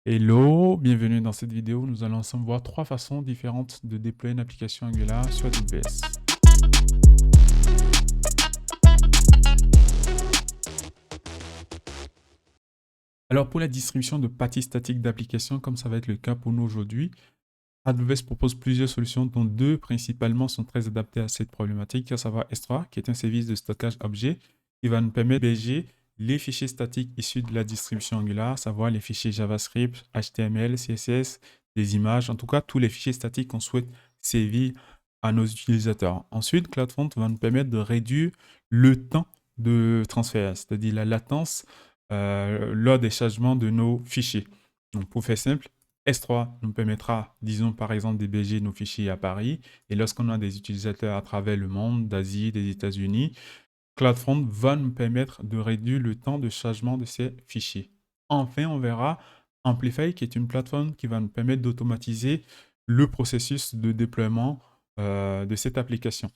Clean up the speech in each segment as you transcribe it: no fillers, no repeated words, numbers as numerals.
Hello, bienvenue dans cette vidéo. Nous allons ensemble voir trois façons différentes de déployer une application Angular sur AWS. Alors pour la distribution de parties statiques d'applications, comme ça va être le cas pour nous aujourd'hui, AWS propose plusieurs solutions dont deux principalement sont très adaptées à cette problématique, à savoir S3, qui est un service de stockage objet qui va nous permettre d'héberger les fichiers statiques issus de la distribution Angular, à savoir les fichiers JavaScript, HTML, CSS, des images, en tout cas tous les fichiers statiques qu'on souhaite servir à nos utilisateurs. Ensuite, CloudFront va nous permettre de réduire le temps de transfert, c'est-à-dire la latence lors des chargements de nos fichiers. Donc pour faire simple, S3 nous permettra, disons par exemple, d'héberger nos fichiers à Paris. Et lorsqu'on a des utilisateurs à travers le monde, d'Asie, des États-Unis, CloudFront va nous permettre de réduire le temps de chargement de ces fichiers. Enfin, on verra Amplify, qui est une plateforme qui va nous permettre d'automatiser le processus de déploiement de cette application.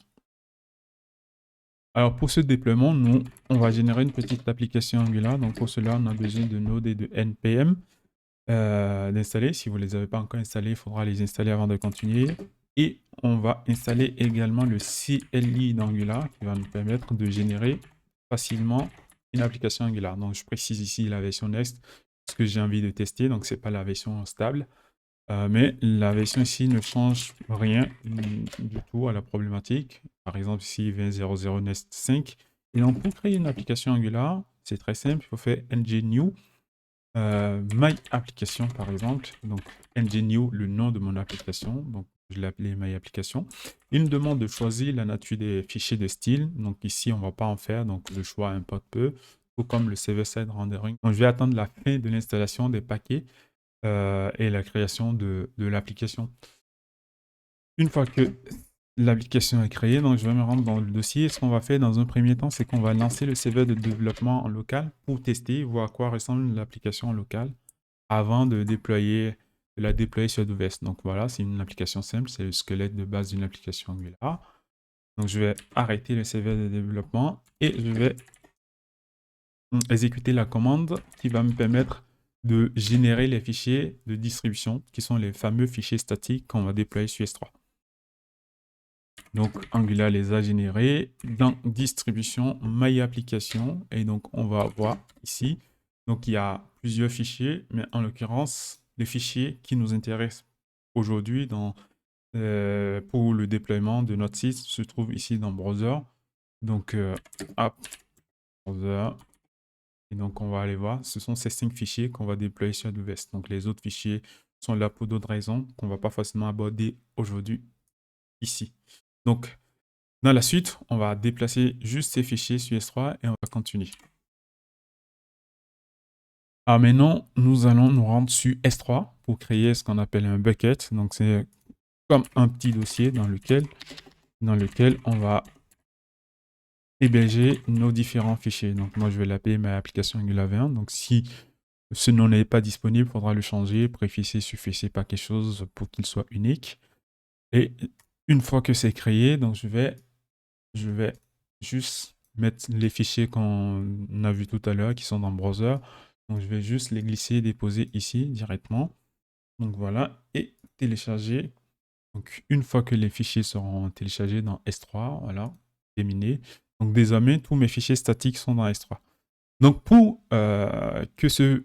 Alors pour ce déploiement, nous, on va générer une petite application Angular. Donc pour cela, on a besoin de Node et de NPM d'installer. Si vous ne les avez pas encore installés, il faudra les installer avant de continuer. Et on va installer également le CLI d'Angular qui va nous permettre de générer facilement une application Angular. Donc je précise ici la version Next parce que j'ai envie de tester. Donc ce n'est pas la version stable. Mais la version ici ne change rien du tout à la problématique. Par exemple, ici 20.00 Nest 5. Et donc, pour créer une application Angular, c'est très simple. Il faut faire ng-new my application, par exemple. Donc, ng-new, le nom de mon application. Donc, je l'ai appelé my application. Il me demande de choisir la nature des fichiers de style. Donc, ici, on ne va pas en faire. Donc, le choix importe peu. Tout comme le server-side rendering. Donc, je vais attendre la fin de l'installation des paquets et la création de l'application. Une fois que l'application est créée, donc je vais me rendre dans le dossier. Ce qu'on va faire dans un premier temps, c'est qu'on va lancer le serveur de développement en local pour tester, voir à quoi ressemble l'application en local avant de la déployer sur AWS. Donc voilà, c'est une application simple, c'est le squelette de base d'une application Angular. Donc je vais arrêter le serveur de développement et je vais exécuter la commande qui va me permettre de générer les fichiers de distribution, qui sont les fameux fichiers statiques qu'on va déployer sur S3. Donc, Angular les a générés dans distribution My Application. Et donc, on va voir ici. Donc, il y a plusieurs fichiers, mais en l'occurrence, les fichiers qui nous intéressent aujourd'hui pour le déploiement de notre site se trouvent ici dans Browser. Donc, Browser. Et donc, on va aller voir. Ce sont ces 5 fichiers qu'on va déployer sur AWS. Donc, les autres fichiers sont là pour d'autres raisons qu'on ne va pas forcément aborder aujourd'hui ici. Donc, dans la suite, on va déplacer juste ces fichiers sur S3 et on va continuer. Alors maintenant, nous allons nous rendre sur S3 pour créer ce qu'on appelle un bucket. Donc, c'est comme un petit dossier dans lequel on va héberger nos différents fichiers. Donc, moi, je vais l'appeler ma application Angular 21. Donc, si ce nom n'est pas disponible, il faudra le changer, préfixer, suffixer par quelque chose pour qu'il soit unique. Et une fois que c'est créé, donc je vais juste mettre les fichiers qu'on a vus tout à l'heure qui sont dans le browser. Donc, je vais juste les glisser et déposer ici directement. Donc, voilà. Et télécharger. Donc, une fois que les fichiers seront téléchargés dans S3, voilà, terminé. Donc, désormais, tous mes fichiers statiques sont dans S3. Donc, pour que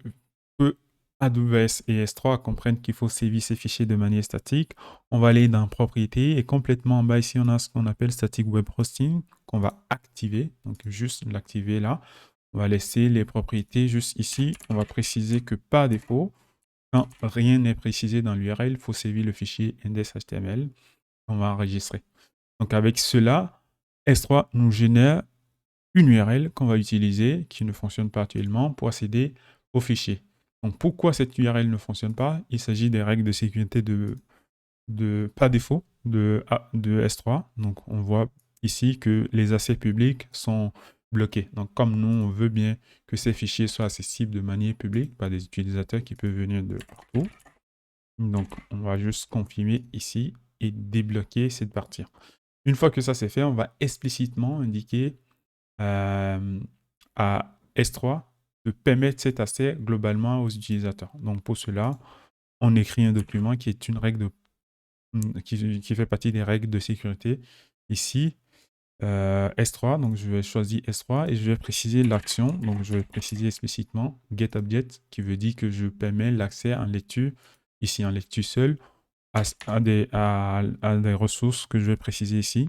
AWS et S3 comprennent qu'il faut servir ces fichiers de manière statique, on va aller dans Propriétés et complètement en bas ici, on a ce qu'on appelle Static Web Hosting qu'on va activer. Donc, juste l'activer là. On va laisser les propriétés juste ici. On va préciser que par défaut, quand rien n'est précisé dans l'URL, il faut servir le fichier index.html. On va enregistrer. Donc, avec cela, S3 nous génère une URL qu'on va utiliser, qui ne fonctionne pas actuellement, pour accéder au fichier. Donc, pourquoi cette URL ne fonctionne pas? Il s'agit des règles de sécurité par défaut de S3. Donc, on voit ici que les accès publics sont bloqués. Donc, comme nous, on veut bien que ces fichiers soient accessibles de manière publique par des utilisateurs qui peuvent venir de partout. Donc, on va juste confirmer ici et débloquer cette partie. Une fois que ça c'est fait, on va explicitement indiquer à S3 de permettre cet accès globalement aux utilisateurs. Donc pour cela, on écrit un document qui est une règle qui fait partie des règles de sécurité. Ici, S3, donc je vais choisir S3 et je vais préciser l'action. Donc je vais préciser explicitement getObject qui veut dire que je permets l'accès en lecture, ici en lecture seule, à des ressources que je vais préciser ici.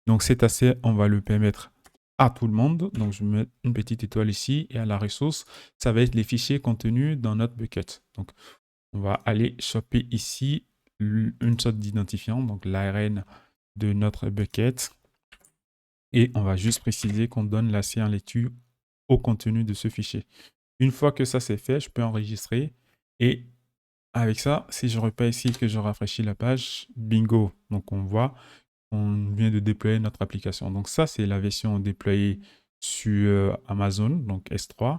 Donc cet accès, on va le permettre à tout le monde. Donc je vais mettre une petite étoile ici et à la ressource, ça va être les fichiers contenus dans notre bucket. Donc on va aller choper ici une sorte d'identifiant, donc l'ARN de notre bucket. Et on va juste préciser qu'on donne l'accès en lecture au contenu de ce fichier. Une fois que ça c'est fait, je peux enregistrer. Et avec ça, si je repère ici que je rafraîchis la page, bingo. Donc on voit qu'on vient de déployer notre application. Donc ça, c'est la version déployée sur Amazon, donc S3.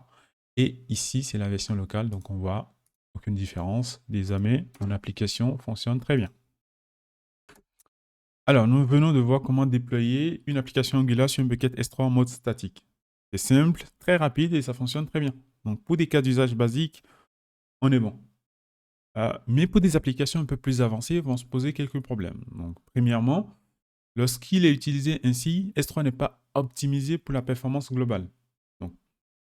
Et ici, c'est la version locale. Donc on voit aucune différence. Désormais, mon application fonctionne très bien. Alors, nous venons de voir comment déployer une application Angular sur une bucket S3 en mode statique. C'est simple, très rapide et ça fonctionne très bien. Donc, pour des cas d'usage basiques, on est bon. Mais pour des applications un peu plus avancées, vont se poser quelques problèmes. Donc, premièrement, lorsqu'il est utilisé ainsi, S3 n'est pas optimisé pour la performance globale. Donc,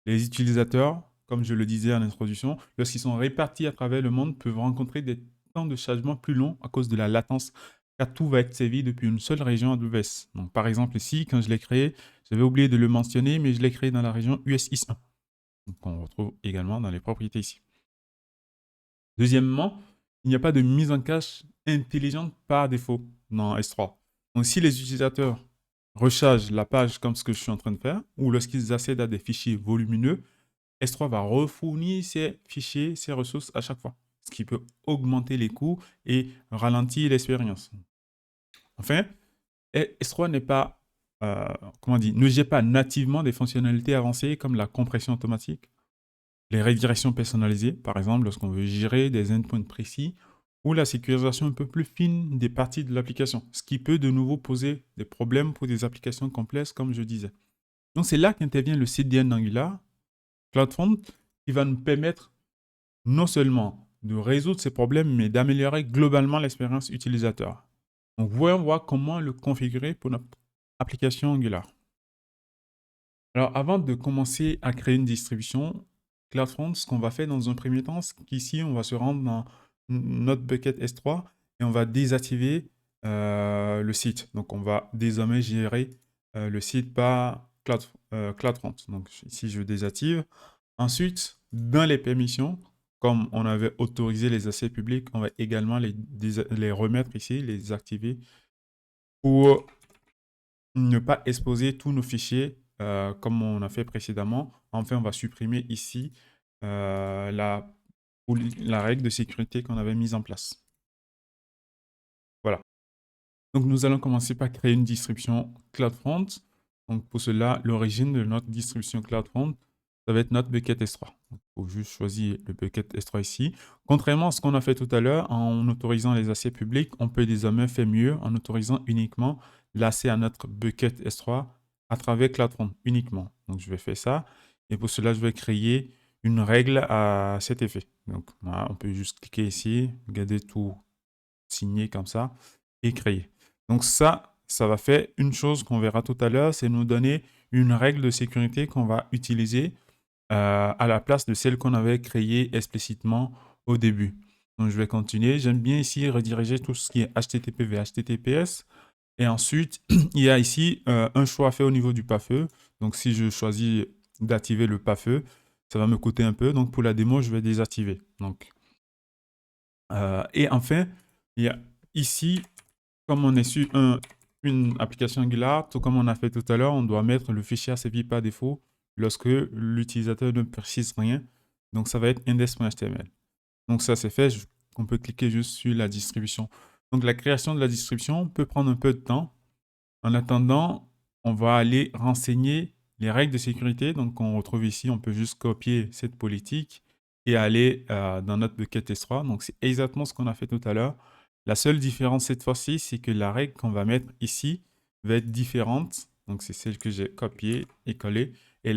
les utilisateurs, comme je le disais en introduction, lorsqu'ils sont répartis à travers le monde, peuvent rencontrer des temps de chargement plus longs à cause de la latence, car tout va être servi depuis une seule région AWS. Donc, par exemple, ici, quand je l'ai créé, j'avais oublié de le mentionner, mais je l'ai créé dans la région US 1. Donc, on retrouve également dans les propriétés ici. Deuxièmement, il n'y a pas de mise en cache intelligente par défaut dans S3. Donc, si les utilisateurs rechargent la page comme ce que je suis en train de faire, ou lorsqu'ils accèdent à des fichiers volumineux, S3 va refournir ces fichiers, ces ressources à chaque fois, ce qui peut augmenter les coûts et ralentir l'expérience. Enfin, S3 n'est pas, ne gère pas nativement des fonctionnalités avancées comme la compression automatique, les redirections personnalisées, par exemple, lorsqu'on veut gérer des endpoints précis, ou la sécurisation un peu plus fine des parties de l'application, ce qui peut de nouveau poser des problèmes pour des applications complexes, comme je disais. Donc, c'est là qu'intervient le CDN d'Angular, CloudFront, qui va nous permettre non seulement de résoudre ces problèmes, mais d'améliorer globalement l'expérience utilisateur. Donc, voyons voir comment le configurer pour notre application Angular. Alors, avant de commencer à créer une distribution, CloudFront, ce qu'on va faire dans un premier temps, c'est qu'ici, on va se rendre dans notre bucket S3 et on va désactiver le site. Donc, on va désormais gérer le site par CloudFront. Donc, ici, je désactive. Ensuite, dans les permissions, comme on avait autorisé les accès publics, on va également les remettre ici, les activer pour ne pas exposer tous nos fichiers comme on a fait précédemment. Enfin, on va supprimer ici la règle de sécurité qu'on avait mise en place. Voilà. Donc, nous allons commencer par créer une distribution CloudFront. Donc, pour cela, l'origine de notre distribution CloudFront, ça va être notre bucket S3. Il faut juste choisir le bucket S3 ici. Contrairement à ce qu'on a fait tout à l'heure, en autorisant les accès publics, on peut désormais faire mieux en autorisant uniquement l'accès à notre bucket S3 à travers CloudFront uniquement. Donc, je vais faire ça. Et pour cela, je vais créer une règle à cet effet. Donc, voilà, on peut juste cliquer ici, garder tout signé comme ça et créer. Donc ça va faire une chose qu'on verra tout à l'heure, c'est nous donner une règle de sécurité qu'on va utiliser à la place de celle qu'on avait créée explicitement au début. Donc je vais continuer. J'aime bien ici rediriger tout ce qui est HTTP vers HTTPS. Et ensuite, il y a ici un choix à faire au niveau du pare-feu. Donc si je choisis d'activer le pare-feu, ça va me coûter un peu. Donc pour la démo, je vais désactiver. Donc, et enfin, il y a ici, comme on est sur une application Angular, tout comme on a fait tout à l'heure, on doit mettre le fichier ACP par défaut lorsque l'utilisateur ne précise rien. Donc, ça va être index.html. Donc, ça, c'est fait. On peut cliquer juste sur la distribution. Donc, la création de la distribution peut prendre un peu de temps. En attendant, on va aller renseigner les règles de sécurité. Donc, on retrouve ici, on peut juste copier cette politique et aller dans notre bucket S3. Donc, c'est exactement ce qu'on a fait tout à l'heure. La seule différence cette fois-ci, c'est que la règle qu'on va mettre ici va être différente. Donc, c'est celle que j'ai copiée et collée. Et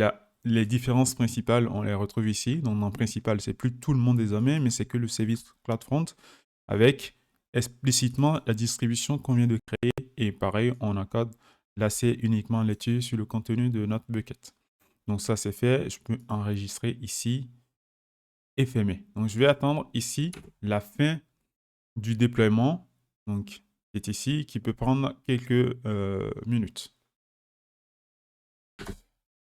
les différences principales, on les retrouve ici. Donc, en principal, c'est plus tout le monde désormais, mais c'est que le service CloudFront avec explicitement la distribution qu'on vient de créer. Et pareil, on encode l'accès uniquement là-dessus sur le contenu de notre bucket. Donc, ça, c'est fait. Je peux enregistrer ici et fermer. Donc, je vais attendre ici la fin du déploiement. Donc, qui est ici, qui peut prendre quelques minutes.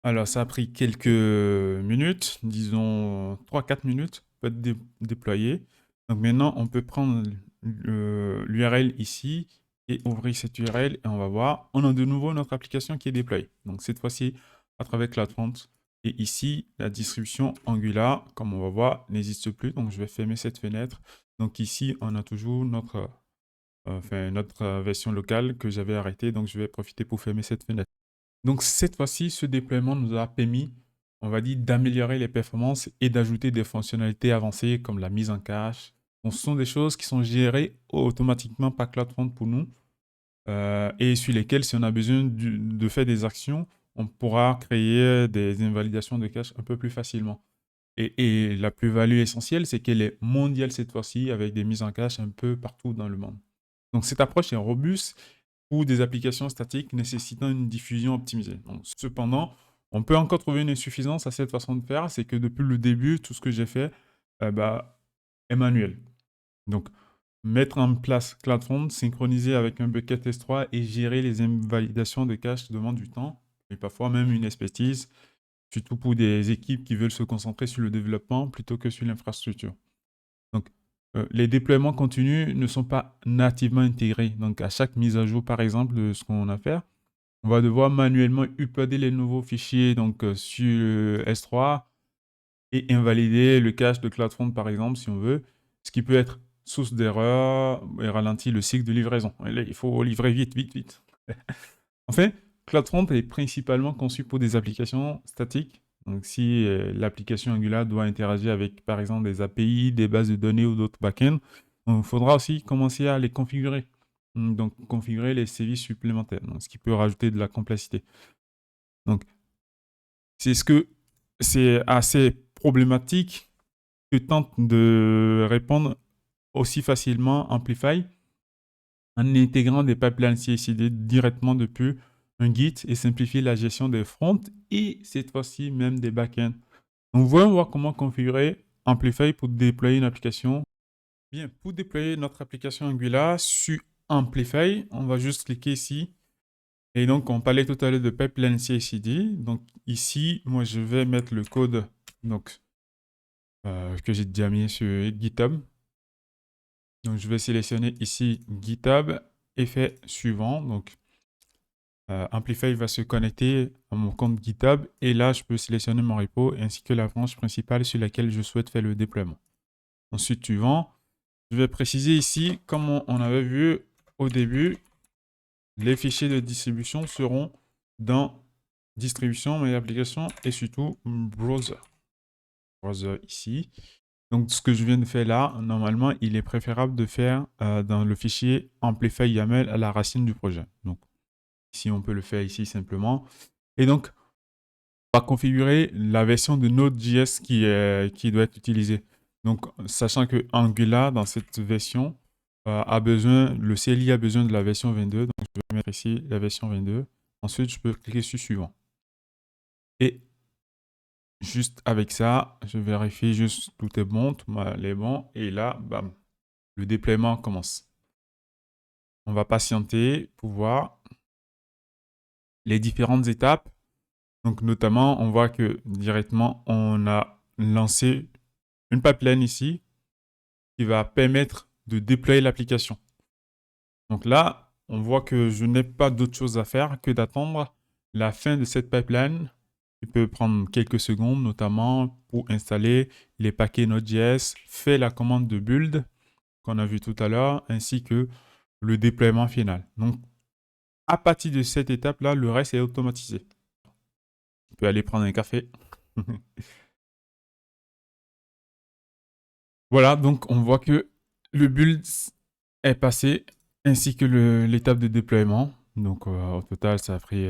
Alors, ça a pris quelques minutes, disons 3-4 minutes, peut être déployé. Donc maintenant, on peut prendre l'URL ici et ouvrir cette URL et on va voir, on a de nouveau notre application qui est déployée. Donc cette fois-ci, à travers CloudFront. Et ici, la distribution Angular, comme on va voir, n'existe plus. Donc je vais fermer cette fenêtre. Donc ici, on a toujours notre version locale que j'avais arrêtée. Donc je vais profiter pour fermer cette fenêtre. Donc cette fois-ci, ce déploiement nous a permis, on va dire, d'améliorer les performances et d'ajouter des fonctionnalités avancées comme la mise en cache. Donc, ce sont des choses qui sont gérées automatiquement par CloudFront pour nous et sur lesquelles, si on a besoin de faire des actions, on pourra créer des invalidations de cache un peu plus facilement. Et la plus-value essentielle, c'est qu'elle est mondiale cette fois-ci avec des mises en cache un peu partout dans le monde. Donc cette approche est robuste ou des applications statiques nécessitant une diffusion optimisée. Donc, cependant, on peut encore trouver une insuffisance à cette façon de faire, c'est que depuis le début, tout ce que j'ai fait est manuel. Donc, mettre en place CloudFront, synchroniser avec un bucket S3 et gérer les invalidations de cache demande du temps et parfois même une expertise, surtout pour des équipes qui veulent se concentrer sur le développement plutôt que sur l'infrastructure. Donc, les déploiements continus ne sont pas nativement intégrés. Donc, à chaque mise à jour, par exemple, de ce qu'on a à faire, on va devoir manuellement uploader les nouveaux fichiers sur S3 et invalider le cache de CloudFront, par exemple, si on veut, ce qui peut être source d'erreur et ralentit le cycle de livraison. Et là, il faut livrer vite, vite, vite. Enfin, CloudFront est principalement conçu pour des applications statiques. Donc, si l'application Angular doit interagir avec, par exemple, des API, des bases de données ou d'autres backends, il faudra aussi commencer à les configurer. Donc, configurer les services supplémentaires, donc, ce qui peut rajouter de la complexité. Donc, c'est assez problématique que tente de répondre aussi facilement Amplify en intégrant des pipelines CI/CD directement depuis un Git et simplifier la gestion des fronts et cette fois-ci même des backends. Donc, voyons voir comment configurer Amplify pour déployer une application. Bien, pour déployer notre application Angular sur Amplify, on va juste cliquer ici. Et donc, on parlait tout à l'heure de pipeline CI/CD. Donc, ici, moi, je vais mettre le code que j'ai déjà mis sur GitHub. Donc, je vais sélectionner ici GitHub, effet suivant. Donc, Amplify va se connecter à mon compte GitHub. Et là, je peux sélectionner mon repo ainsi que la branche principale sur laquelle je souhaite faire le déploiement. Ensuite, suivant, je vais préciser ici, comme on avait vu au début, les fichiers de distribution seront dans distribution, mes applications et surtout browser. Browser ici. Donc, ce que je viens de faire là, normalement, il est préférable de faire dans le fichier Amplify YAML à la racine du projet. Donc, ici, on peut le faire ici simplement. Et donc, on va configurer la version de Node.js qui doit être utilisée. Donc, sachant que Angular, dans cette version, le CLI a besoin de la version 22. Donc, je vais mettre ici la version 22. Ensuite, je peux cliquer sur suivant. Et juste avec ça, je vérifie juste tout est bon, tout est bon. Et là, bam, le déploiement commence. On va patienter pour voir les différentes étapes. Donc, notamment, on voit que directement, on a lancé une pipeline ici qui va permettre de déployer l'application. Donc là, on voit que je n'ai pas d'autre chose à faire que d'attendre la fin de cette pipeline qui peut prendre quelques secondes, notamment pour installer les paquets Node.js, faire la commande de build qu'on a vu tout à l'heure, ainsi que le déploiement final. Donc, à partir de cette étape-là, le reste est automatisé. On peut aller prendre un café. Voilà, donc on voit que le build est passé, ainsi que l'étape de déploiement. Donc, au total, ça a pris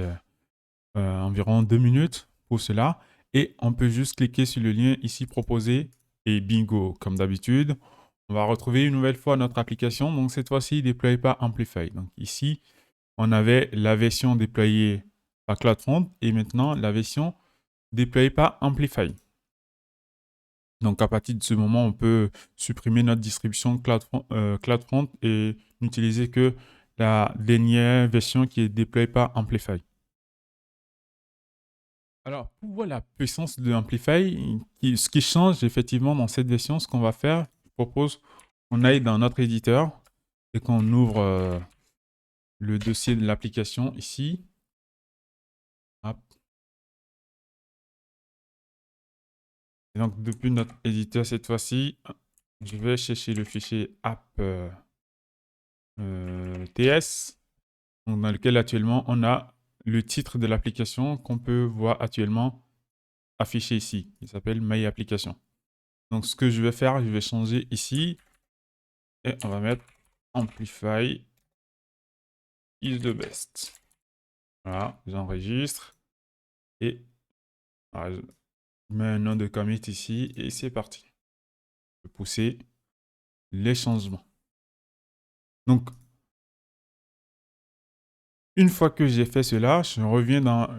environ 2 minutes pour cela. Et on peut juste cliquer sur le lien ici proposé et bingo, comme d'habitude. On va retrouver une nouvelle fois notre application. Donc cette fois-ci, déployée par Amplify. Donc ici, on avait la version déployée par CloudFront et maintenant la version déployée par Amplify. Donc à partir de ce moment, on peut supprimer notre distribution CloudFront et n'utiliser que la dernière version qui est déployée par Amplify. Alors, pour voir la puissance de Amplify, ce qui change effectivement dans cette version, ce qu'on va faire, je propose qu'on aille dans notre éditeur et qu'on ouvre le dossier de l'application ici. Hop. Et donc, depuis notre éditeur, cette fois-ci, je vais chercher le fichier app TS, donc dans lequel actuellement on a le titre de l'application qu'on peut voir actuellement affiché ici. Il s'appelle My Application. Donc, ce que je vais faire, je vais changer ici et on va mettre Amplify is the best. Voilà, j'enregistre et voilà, je mets un nom de commit ici et c'est parti. Je vais pousser les changements. Donc, une fois que j'ai fait cela, je reviens dans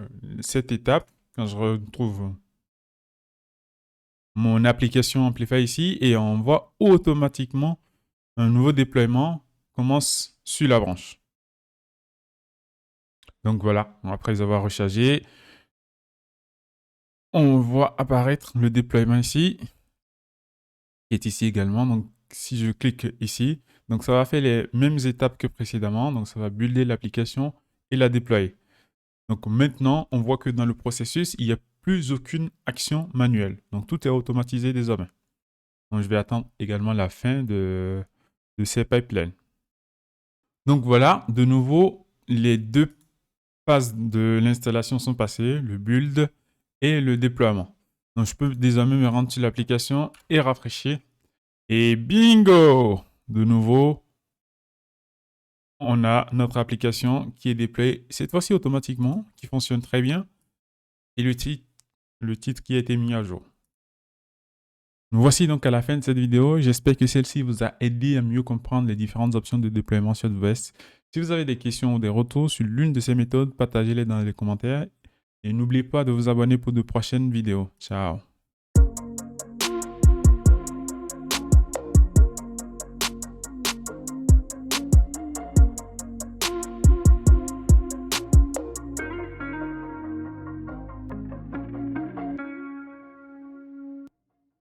cette étape quand je retrouve mon application Amplify ici et on voit automatiquement un nouveau déploiement commence sur la branche. Donc voilà, après avoir rechargé, on voit apparaître le déploiement ici, qui est ici également. Donc si je clique ici, donc ça va faire les mêmes étapes que précédemment. Donc ça va builder l'application et la déployer. Donc maintenant, on voit que dans le processus, il n'y a plus aucune action manuelle. Donc tout est automatisé désormais. Donc je vais attendre également la fin de ces pipelines. Donc voilà, de nouveau, les deux phases de l'installation sont passées, le build et le déploiement. Donc je peux désormais me rendre sur l'application et rafraîchir. Et bingo! De nouveau, on a notre application qui est déployée cette fois-ci automatiquement, qui fonctionne très bien. Et le titre qui a été mis à jour. Nous voici donc à la fin de cette vidéo. J'espère que celle-ci vous a aidé à mieux comprendre les différentes options de déploiement sur AWS. Si vous avez des questions ou des retours sur l'une de ces méthodes, partagez-les dans les commentaires. Et n'oubliez pas de vous abonner pour de prochaines vidéos. Ciao!